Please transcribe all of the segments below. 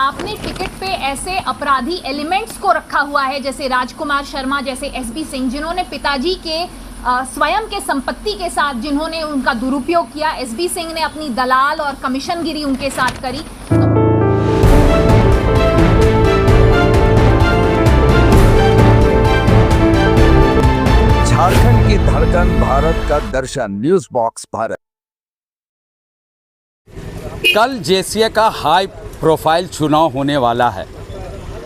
आपने टिकट पे ऐसे अपराधी एलिमेंट्स को रखा हुआ है जैसे राजकुमार शर्मा, जैसे एसबी सिंह, जिन्होंने पिताजी के स्वयं के संपत्ति के साथ जिन्होंने उनका दुरुपयोग किया। एसबी सिंह ने अपनी दलाल और कमीशनगिरी उनके साथ करी। झारखंड की धड़कन, भारत का दर्शन, न्यूज बॉक्स भारत। कल जेसीए का हाई प्रोफाइल चुनाव होने वाला है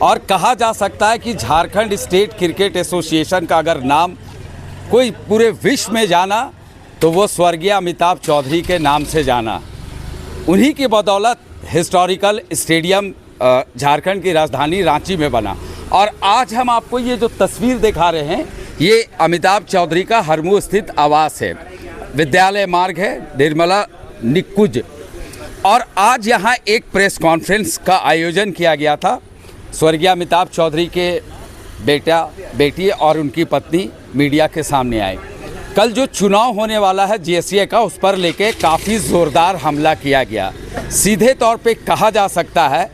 और कहा जा सकता है कि झारखंड स्टेट क्रिकेट एसोसिएशन का अगर नाम कोई पूरे विश्व में जाना तो वो स्वर्गीय अमिताभ चौधरी के नाम से जाना। उन्हीं की बदौलत हिस्टोरिकल स्टेडियम झारखंड की राजधानी रांची में बना। और आज हम आपको ये जो तस्वीर दिखा रहे हैं, ये अमिताभ चौधरी का हरमू स्थित आवास है। विद्यालय मार्ग है, निर्मला निकुंज। और आज यहाँ एक प्रेस कॉन्फ्रेंस का आयोजन किया गया था। स्वर्गीय अमिताभ चौधरी के बेटा बेटी और उनकी पत्नी मीडिया के सामने आए। कल जो चुनाव होने वाला है जेसीए का, उस पर लेके काफ़ी ज़ोरदार हमला किया गया। सीधे तौर पे कहा जा सकता है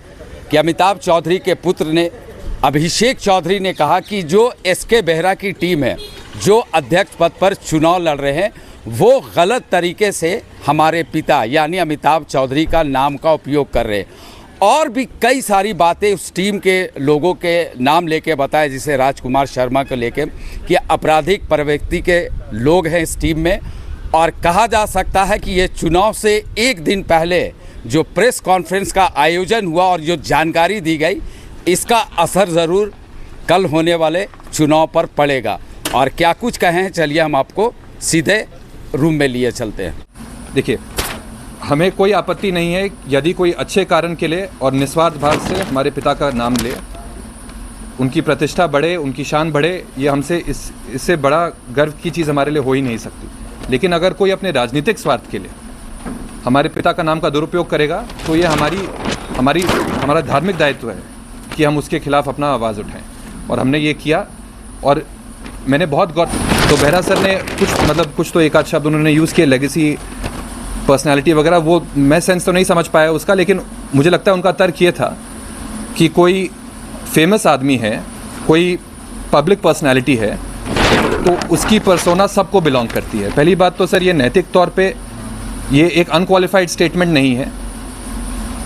कि अमिताभ चौधरी के पुत्र ने, अभिषेक चौधरी ने कहा कि जो एसके बेहरा की टीम है, जो अध्यक्ष पद पर चुनाव लड़ रहे हैं, वो गलत तरीके से हमारे पिता यानी अमिताभ चौधरी का नाम का उपयोग कर रहे हैं। और भी कई सारी बातें उस टीम के लोगों के नाम लेके बताए, जिसे राजकुमार शर्मा को लेके कि आपराधिक प्रवृत्ति के लोग हैं इस टीम में। और कहा जा सकता है कि ये चुनाव से एक दिन पहले जो प्रेस कॉन्फ्रेंस का आयोजन हुआ और जो जानकारी दी गई, इसका असर ज़रूर कल होने वाले चुनाव पर पड़ेगा। और क्या कुछ कहें, चलिए हम आपको सीधे रूम में लिए चलते हैं। देखिए, हमें कोई आपत्ति नहीं है यदि कोई अच्छे कारण के लिए और निस्वार्थ भाव से हमारे पिता का नाम ले, उनकी प्रतिष्ठा बढ़े, उनकी शान बढ़े। ये हमसे इससे बड़ा गर्व की चीज़ हमारे लिए हो ही नहीं सकती। लेकिन अगर कोई अपने राजनीतिक स्वार्थ के लिए हमारे पिता का नाम का दुरुपयोग करेगा तो ये हमारा धार्मिक दायित्व है कि हम उसके खिलाफ अपना आवाज़ उठाएं। और हमने ये किया। और मैंने बहुत गौर, तो बेहरा सर ने कुछ तो एक आध शब्द उन्होंने यूज़ किए, लेगेसी, पर्सनालिटी वगैरह, वो मैं सेंस तो नहीं समझ पाया उसका। लेकिन मुझे लगता है उनका तर्क ये था कि कोई फेमस आदमी है, कोई पब्लिक पर्सनालिटी है, तो उसकी पर्सोना सबको बिलोंग करती है। पहली बात तो सर, ये नैतिक तौर पे ये एक अनक्वालिफाइड स्टेटमेंट नहीं है।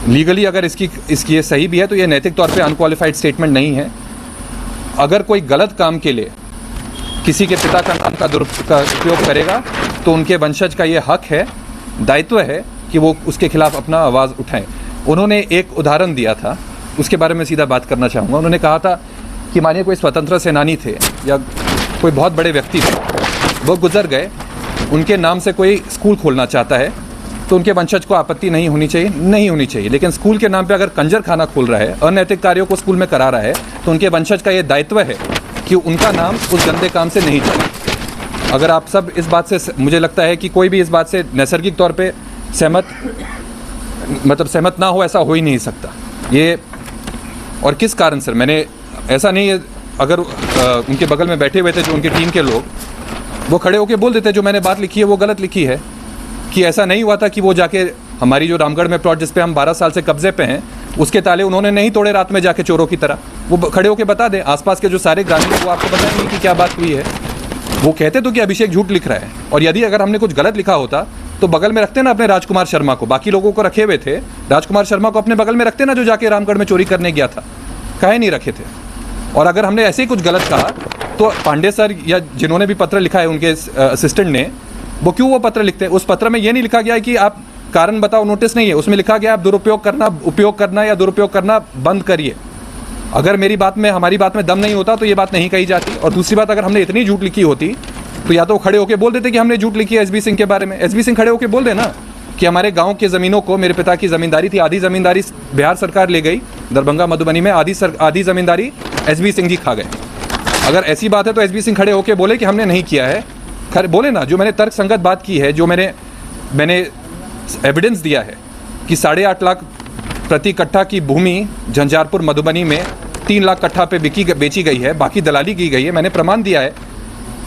लीगली अगर इसकी ये सही भी है तो ये नैतिक तौर पे अनक्वालिफाइड स्टेटमेंट नहीं है। अगर कोई गलत काम के लिए किसी के पिता का नाम का दुरुपयोग करेगा तो उनके वंशज का ये हक है, दायित्व है कि वो उसके खिलाफ अपना आवाज़ उठाएं। उन्होंने एक उदाहरण दिया था, उसके बारे में सीधा बात करना चाहूँगा। उन्होंने कहा था कि मानिए कोई स्वतंत्रता सेनानी थे या कोई बहुत बड़े व्यक्ति थे, वो गुजर गए, उनके नाम से कोई स्कूल खोलना चाहता है तो उनके वंशज को आपत्ति नहीं होनी चाहिए। लेकिन स्कूल के नाम पे अगर कंजर खाना खोल रहा है, अनैतिक कार्यों को स्कूल में करा रहा है, तो उनके वंशज का ये दायित्व है कि उनका नाम उस गंदे काम से नहीं चले। अगर आप सब इस बात से, मुझे लगता है कि कोई भी इस बात से नैसर्गिक तौर पे सहमत ना हो, ऐसा हो ही नहीं सकता ये। और किस कारण सर, मैंने ऐसा नहीं है, अगर उनके बगल में बैठे हुए थे जो उनकी टीम के लोग, वो खड़े होकर बोल देते जो मैंने बात लिखी है वो गलत लिखी है। कि ऐसा नहीं हुआ था कि वो जाके हमारी जो रामगढ़ में प्लॉट जिस पे हम 12 साल से कब्जे पे हैं, उसके ताले उन्होंने नहीं तोड़े रात में जाके चोरों की तरह। वो खड़े होकर बता दें, आसपास के जो सारे ग्रामीण वो आपको बताएंगे कि क्या बात हुई है। वो कहते तो कि अभिषेक झूठ लिख रहा है, और यदि अगर हमने कुछ गलत लिखा होता तो बगल में रखते ना अपने राजकुमार शर्मा को। बाकी लोगों को रखे हुए थे, राजकुमार शर्मा को अपने बगल में रखते ना, जो जाके रामगढ़ में चोरी करने गया था। काहे नहीं रखे थे? और अगर हमने ऐसे ही कुछ गलत कहा तो पांडे सर या जिन्होंने भी पत्र लिखा है उनके असिस्टेंट ने, वो क्यों वो पत्र लिखते हैं? उस पत्र में ये नहीं लिखा गया है कि आप कारण बताओ, नोटिस नहीं है। उसमें लिखा गया आप उपयोग करना या दुरुपयोग करना बंद करिए। अगर हमारी बात में दम नहीं होता तो ये बात नहीं कही जाती। और दूसरी बात, अगर हमने इतनी झूठ लिखी होती तो या तो खड़े होकर बोल देते कि हमने झूठ लिखी है एसबी सिंह के बारे में। एसबी सिंह खड़े होकर बोल देना कि हमारे गांव के ज़मीनों को, मेरे पिता की ज़मींदारी थी, आधी ज़मींदारी बिहार सरकार ले गई, दरभंगा मधुबनी में आधी ज़मींदारी एसबी सिंह जी खा गए। अगर ऐसी बात है तो एसबी सिंह खड़े होकर बोले कि हमने नहीं किया है। खैर बोले ना, जो मैंने तर्क संगत बात की है, जो मैंने एविडेंस दिया है कि 8.5 लाख प्रति कट्ठा की भूमि झंझारपुर मधुबनी में 3 लाख कट्ठा पे बेची गई है, बाकी दलाली की गई है, मैंने प्रमाण दिया है।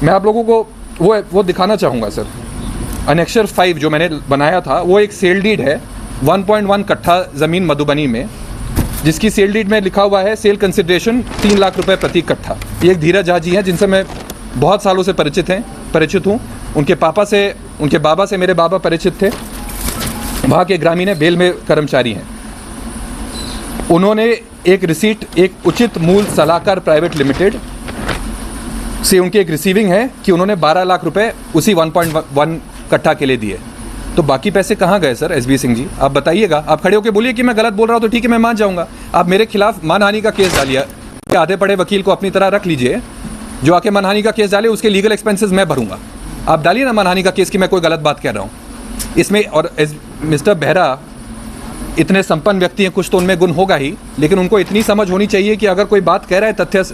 मैं आप लोगों को वो दिखाना चाहूँगा सर। अनेक्शर 5 जो मैंने बनाया था, वो एक सेल डीड है 1.1 कट्ठा ज़मीन मधुबनी में, जिसकी सेल डीड में लिखा हुआ है सेल कंसिडरेशन 3 लाख रुपए प्रति कट्ठा। ये एक धीरज झा जी हैं जिनसे मैं बहुत सालों से परिचित हूँ। उनके बाबा से मेरे बाबा परिचित थे, वहाँ के ग्रामीण है, बेल में कर्मचारी हैं। उन्होंने एक रिसीट एक उचित मूल सलाहकार प्राइवेट लिमिटेड से उनकी एक रिसीविंग है कि उन्होंने 12 लाख रुपए उसी 1.1 कट्ठा के लिए दिए। तो बाकी पैसे कहाँ गए सर एसबी सिंह जी, आप बताइएगा। आप खड़े होकर बोलिए कि मैं गलत बोल रहा हूँ तो ठीक है, मैं मान जाऊँगा। आप मेरे खिलाफ मानहानि का केस डालिए, आधे पड़े वकील को अपनी तरह रख लीजिए, जो आके मानहानि का केस डाले उसके लीगल एक्सपेंसेस मैं भरूंगा। आप डालिए ना मानहानि का केस कि मैं कोई गलत बात कह रहा हूँ इसमें। और मिस्टर बेहरा इतने संपन्न व्यक्ति हैं, कुछ तो उनमें गुण होगा ही, लेकिन उनको इतनी समझ होनी चाहिए कि अगर कोई बात कह रहा है तथ्य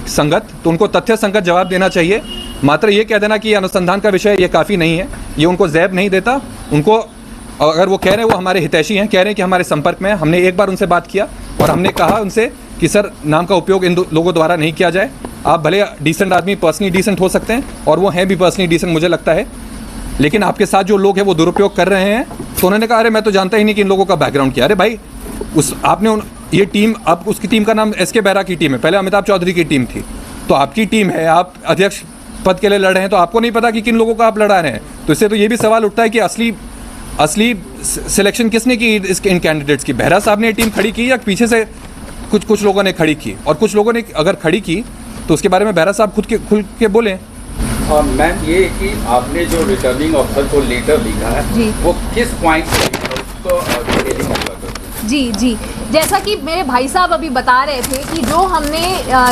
संगत तो उनको तथ्य संगत जवाब देना चाहिए। मात्र ये कह देना कि अनुसंधान का विषय ये काफ़ी नहीं है, ये उनको ज़ैब नहीं देता। उनको अगर वो कह रहे हैं वो हमारे हितैषी हैं, कह रहे हैं कि हमारे संपर्क में, हमने एक बार उनसे बात किया और हमने कहा उनसे कि सर नाम का उपयोग इन लोगों द्वारा नहीं किया जाए। आप भले डिसेंट आदमी पर्सनली डिसेंट हो सकते हैं और वो हैं भी पर्सनली डिसेंट मुझे लगता है, लेकिन आपके साथ जो लोग हैं वो दुरुपयोग कर रहे हैं। तो उन्होंने कहा अरे मैं तो जानता ही नहीं कि इन लोगों का बैकग्राउंड क्या है। अरे भाई ये टीम, अब उसकी टीम का नाम एसके बेहरा की टीम है, पहले अमिताभ चौधरी की टीम थी, तो आपकी टीम है, आप अध्यक्ष पद के लिए लड़ रहे हैं, तो आपको नहीं पता कि किन लोगों का आप लड़ा रहे हैं। तो इससे तो ये भी सवाल उठता है कि असली सिलेक्शन किसने की इन कैंडिडेट्स की? बेहरा साहब ने टीम खड़ी की या पीछे से कुछ लोगों ने खड़ी की? और कुछ लोगों ने अगर खड़ी की तो उसके बारे में बेहरा साहब खुल के बोलें। और मैम ये कि आपने जो रिटर्निंग ऑफिसर को लेटर लिखा है वो किस पॉइंट पे उसको जी जैसा कि मेरे भाई साहब अभी बता रहे थे कि जो हमने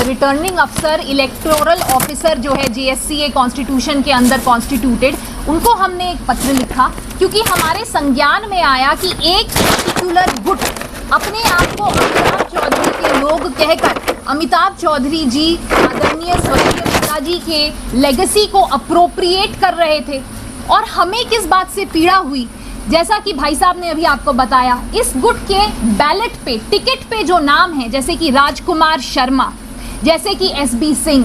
रिटर्निंग अफसर इलेक्टोरल ऑफिसर जो है JSCA कॉन्स्टिट्यूशन के अंदर कॉन्स्टिट्यूटेड, उनको हमने एक पत्र लिखा क्योंकि हमारे संज्ञान में आया कि एक पर्टिकुलर गुट अपने आप को अमिताभ चौधरी के लोग कहकर अमिताभ चौधरी जी आदरणीय स्वर्गीय पिताजी के लेगेसी को अप्रोप्रिएट कर रहे थे। और हमें किस बात से पीड़ा हुई, जैसा कि भाई साहब ने अभी आपको बताया, इस गुट के बैलेट पे, टिकट पे जो नाम है, जैसे कि राजकुमार शर्मा, जैसे कि SB सिंह,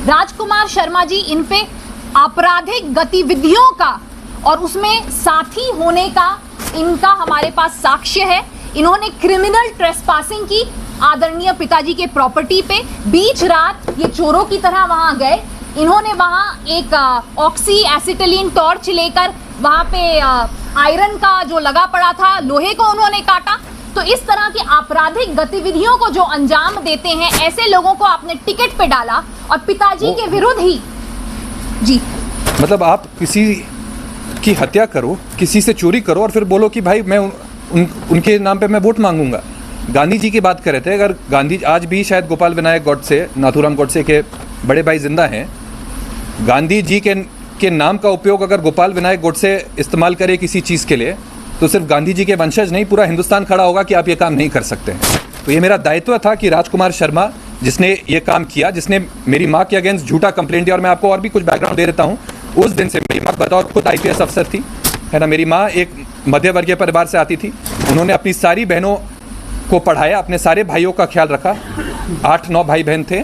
राजकुमार शर्मा जी, इन पे आपराधिक गतिविधियों का और उसमें साथी होने का इनका हमारे पास साक्ष्य है। इन्होंने क्रिमिनल ट्रेसपासिंग की आदरणीय पिताजी के प्रॉपर्टी पे, बीच रात ये चोरों की तरह वहां गए। इन्होंने वहां एक ऑक्सी एसिटिलीन टॉर्च लेकर वहां पे आयरन का जो लगा पड़ा था लोहे को उन्होंने काटा। तो इस तरह की आपराधिक गतिविधियों को जो अंजाम देते हैं, ऐसे लोगों को आपने टिकट पे डाला और पिताजी के विरुद्ध ही। जी मतलब आप किसी की हत्या करो, किसी से चोरी करो और फिर बोलो कि भाई मैं उनके नाम पे मैं वोट मांगूंगा। गांधी जी की बात कर रहे थे, अगर गांधी आज भी शायद गोपाल विनायक गोडसे, नाथूराम गोडसे के बड़े भाई जिंदा हैं, गांधी जी के नाम का उपयोग अगर गोपाल विनायक गोडसे इस्तेमाल करे किसी चीज़ के लिए तो सिर्फ गांधी जी के वंशज नहीं, पूरा हिंदुस्तान खड़ा होगा कि आप ये काम नहीं कर सकते हैं। तो ये मेरा दायित्व था कि राजकुमार शर्मा जिसने ये काम किया, जिसने मेरी माँ के अगेंस्ट झूठा कंप्लेंट दिया, और मैं आपको और भी कुछ बैकग्राउंड दे देता हूँ। उस दिन से मेरी माँ बतौर खुद IPS अफसर थी, है ना। मेरी माँ एक मध्य वर्गीय परिवार से आती थी। उन्होंने अपनी सारी बहनों को पढ़ाया, अपने सारे भाइयों का ख्याल रखा। 8-9 भाई बहन थे।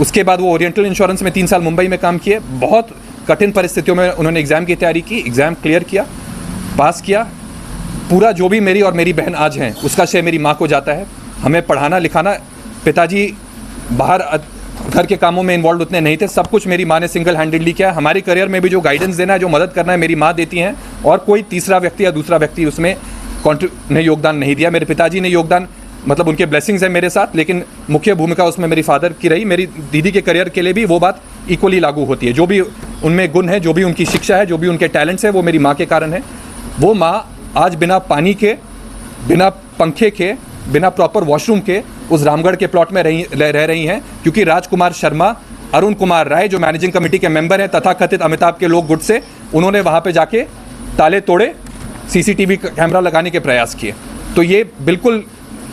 उसके बाद वो ओरिएंटल इंश्योरेंस में 3 साल मुंबई में काम किए। बहुत कठिन परिस्थितियों में उन्होंने एग्ज़ाम की तैयारी की, एग्ज़ाम क्लियर किया, पास किया। पूरा जो भी मेरी और मेरी बहन आज हैं उसका श्रेय मेरी माँ को जाता है। हमें पढ़ाना लिखाना, पिताजी बाहर घर के कामों में इन्वॉल्व उतने नहीं थे, सब कुछ मेरी माँ ने सिंगल हैंडेडली किया। हमारे करियर में भी जो गाइडेंस देना है, जो मदद करना है, मेरी माँ देती हैं, और कोई तीसरा व्यक्ति या दूसरा व्यक्ति उसमें ने योगदान नहीं दिया। मेरे पिताजी ने योगदान, मतलब उनके ब्लेसिंग्स हैं मेरे साथ, लेकिन मुख्य भूमिका उसमें मेरी फादर की रही। मेरी दीदी के करियर के लिए भी वो बात इक्वली लागू होती है। जो भी उनमें गुण है, जो भी उनकी शिक्षा है, जो भी उनके टैलेंट्स है, वो मेरी माँ के कारण है। वो माँ आज बिना पानी के, बिना पंखे के, बिना प्रॉपर वॉशरूम के उस रामगढ़ के प्लॉट में रह रही हैं, क्योंकि राजकुमार शर्मा, अरुण कुमार राय जो मैनेजिंग कमेटी के मेंबर हैं, तथाकथित अमिताभ के लोग गुट से, उन्होंने वहाँ पे जाके ताले तोड़े, CCTV कैमरा लगाने के प्रयास किए। तो ये बिल्कुल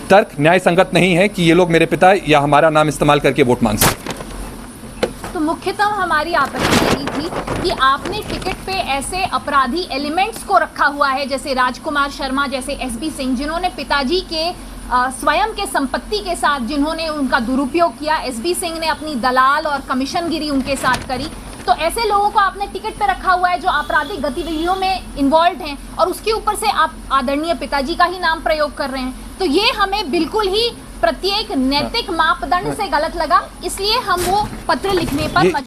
तर्क न्याय संगत नहीं है कि ये लोग मेरे पिता या हमारा नाम इस्तेमाल करके वोट मांग सकें। तो मुख्यतः हमारी आपत्ति यही थी कि आपने टिकट पे ऐसे अपराधी एलिमेंट्स को रखा हुआ है, जैसे राजकुमार शर्मा, जैसे SB सिंह, जिन्होंने पिताजी के स्वयं के संपत्ति के साथ जिन्होंने उनका दुरुपयोग किया। SB सिंह ने अपनी दलाल और कमीशनगिरी उनके साथ करी। तो ऐसे लोगों को आपने टिकट पे रखा हुआ है जो आपराधिक गतिविधियों में इन्वॉल्व हैं, और उसके ऊपर से आप आदरणीय पिताजी का ही नाम प्रयोग कर रहे हैं। तो ये हमें बिल्कुल ही प्रत्येक नैतिक मापदंड से गलत लगा, इसलिए हम वो पत्र लिखने पर